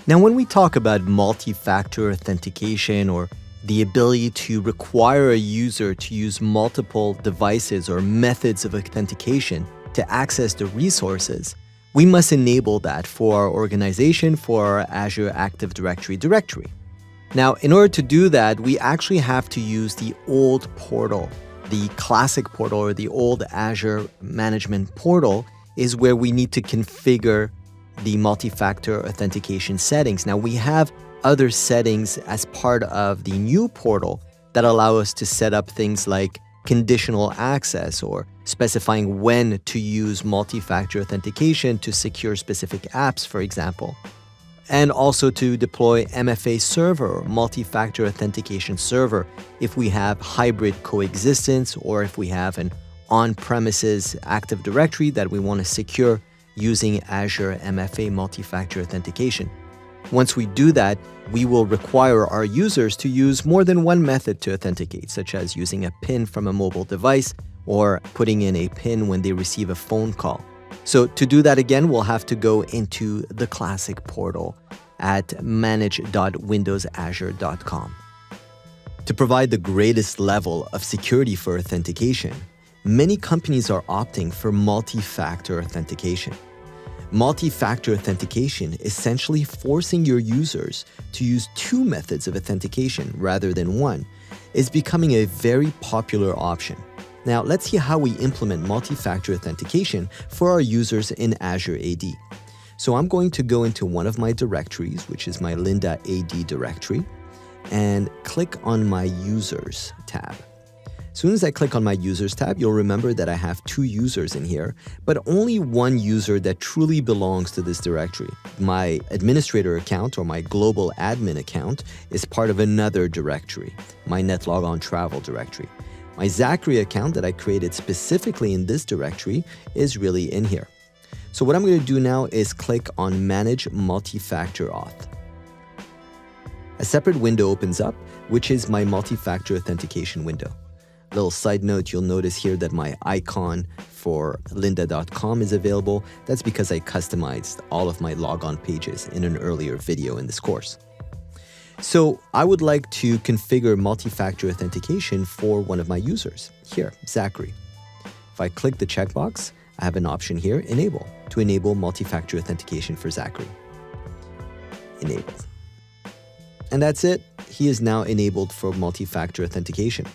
Now, when we talk about multi-factor authentication or the ability to require a user to use multiple devices or methods of authentication to access the resources, we must enable that for our organization, for our Azure Active Directory directory. Now, in order to do that, we actually have to use the old portal. The classic portal or the old Azure management portal is where we need to configure the multi-factor authentication settings. Now, we have other settings as part of the new portal that allow us to set up things like conditional access or specifying when to use multi-factor authentication to secure specific apps, for example. And also to deploy MFA server or multi-factor authentication server if we have hybrid coexistence or if we have an on-premises Active Directory that we want to secure using Azure MFA multi-factor authentication. Once we do that, we will require our users to use more than one method to authenticate, such as using a PIN from a mobile device or putting in a PIN when they receive a phone call. So to do that again, we'll have to go into the classic portal at manage.windowsazure.com. To provide the greatest level of security for authentication, many companies are opting for multi-factor authentication. Multi-factor authentication, essentially forcing your users to use two methods of authentication rather than one, is becoming a very popular option. Now, let's see how we implement multi-factor authentication for our users in Azure AD. So I'm going to go into one of my directories, which is my Lynda AD directory, and click on my Users tab. As soon as I click on my Users tab, you'll remember that I have two users in here, but only one user that truly belongs to this directory. My administrator account or my global admin account is part of another directory, my NetLogon Travel directory. My Zachary account that I created specifically in this directory is really in here. So what I'm going to do now is click on Manage Multi-Factor Auth. A separate window opens up, which is my multi-factor authentication window. Little side note, you'll notice here that my icon for lynda.com is available. That's because I customized all of my logon pages in an earlier video in this course. So I would like to configure multi-factor authentication for one of my users, here, Zachary. If I click the checkbox, I have an option here, Enable, to enable multi-factor authentication for Zachary. Enabled. And that's it. He is now enabled for multi-factor authentication.